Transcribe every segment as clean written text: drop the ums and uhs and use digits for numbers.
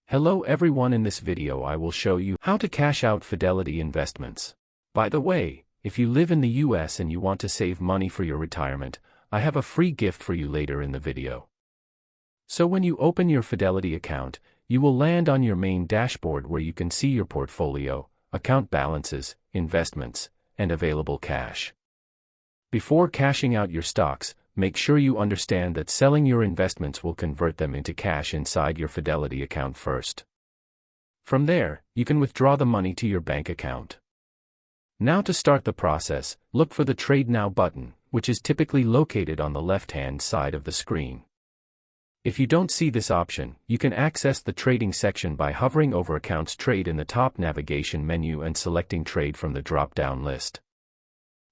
Hello everyone, in this video I will show you how to cash out Fidelity Investments. By the way, if you live in the US and you want to save money for your retirement, I have a free gift for you later in the video. So when you open your Fidelity account, you will land on your main dashboard where you can see your portfolio, account balances, investments, and available cash. Before cashing out your stocks, make sure you understand that selling your investments will convert them into cash inside your Fidelity account first. From there, you can withdraw the money to your bank account. Now to start the process, look for the Trade Now button, which is typically located on the left-hand side of the screen. If you don't see this option, you can access the trading section by hovering over Accounts Trade in the top navigation menu and selecting Trade from the drop-down list.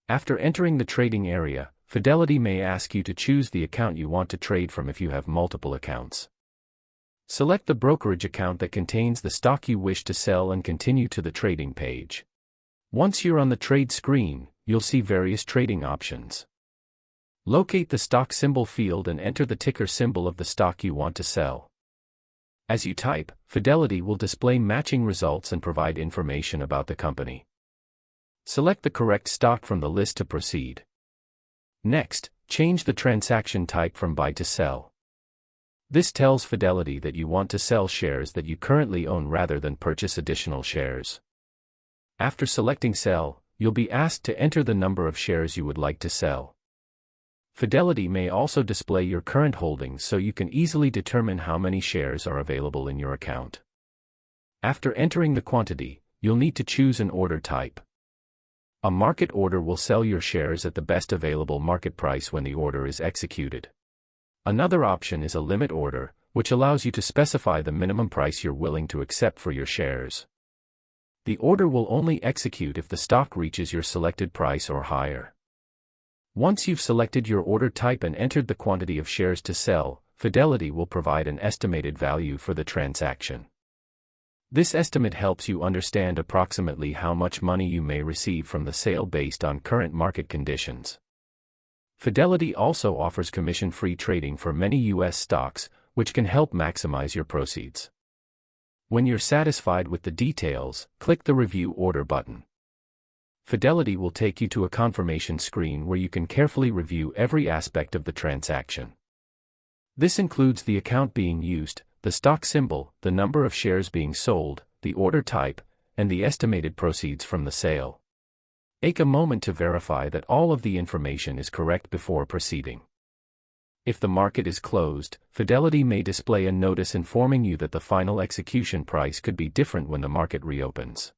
After entering the trading area, Fidelity may ask you to choose the account you want to trade from if you have multiple accounts. Select the brokerage account that contains the stock you wish to sell and continue to the trading page. Once you're on the trade screen, you'll see various trading options. Locate the stock symbol field and enter the ticker symbol of the stock you want to sell. As you type, Fidelity will display matching results and provide information about the company. Select the correct stock from the list to proceed. Next, change the transaction type from buy to sell. This tells Fidelity that you want to sell shares that you currently own rather than purchase additional shares. After selecting sell, you'll be asked to enter the number of shares you would like to sell. Fidelity may also display your current holdings so you can easily determine how many shares are available in your account. After entering the quantity, you'll need to choose an order type. A market order will sell your shares at the best available market price when the order is executed. Another option is a limit order, which allows you to specify the minimum price you're willing to accept for your shares. The order will only execute if the stock reaches your selected price or higher. Once you've selected your order type and entered the quantity of shares to sell, Fidelity will provide an estimated value for the transaction. This estimate helps you understand approximately how much money you may receive from the sale based on current market conditions. Fidelity also offers commission-free trading for many U.S. stocks, which can help maximize your proceeds. When you're satisfied with the details, click the Review Order button. Fidelity will take you to a confirmation screen where you can carefully review every aspect of the transaction. This includes the account being used, the stock symbol, the number of shares being sold, the order type, and the estimated proceeds from the sale. Take a moment to verify that all of the information is correct before proceeding. If the market is closed, Fidelity may display a notice informing you that the final execution price could be different when the market reopens.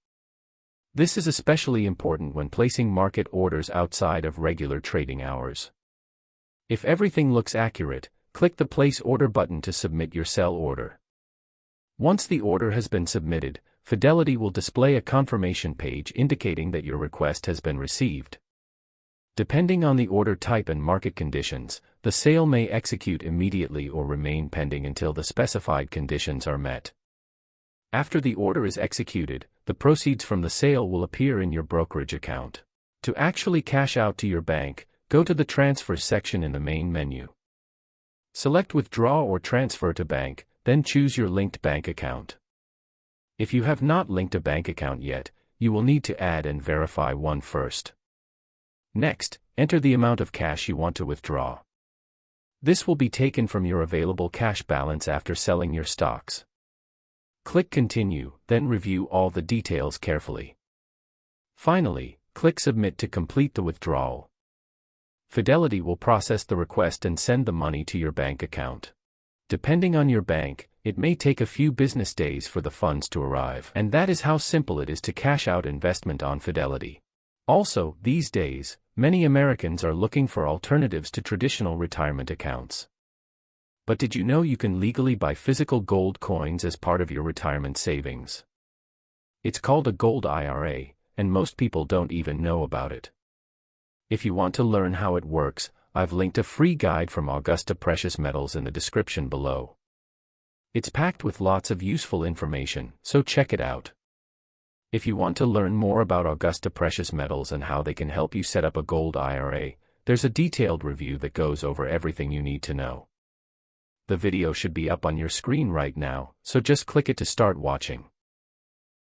This is especially important when placing market orders outside of regular trading hours. If everything looks accurate, click the Place Order button to submit your sell order. Once the order has been submitted, Fidelity will display a confirmation page indicating that your request has been received. Depending on the order type and market conditions, the sale may execute immediately or remain pending until the specified conditions are met. After the order is executed, the proceeds from the sale will appear in your brokerage account. To actually cash out to your bank, go to the Transfer section in the main menu. Select Withdraw or Transfer to Bank, then choose your linked bank account. If you have not linked a bank account yet, you will need to add and verify one first. Next, enter the amount of cash you want to withdraw. This will be taken from your available cash balance after selling your stocks. Click Continue, then review all the details carefully. Finally, click Submit to complete the withdrawal. Fidelity will process the request and send the money to your bank account. Depending on your bank, it may take a few business days for the funds to arrive. And that is how simple it is to cash out investment on Fidelity. Also, these days, many Americans are looking for alternatives to traditional retirement accounts. But did you know you can legally buy physical gold coins as part of your retirement savings? It's called a gold IRA, and most people don't even know about it. If you want to learn how it works, I've linked a free guide from Augusta Precious Metals in the description below. It's packed with lots of useful information, so check it out. If you want to learn more about Augusta Precious Metals and how they can help you set up a gold IRA, there's a detailed review that goes over everything you need to know. The video should be up on your screen right now, so just click it to start watching.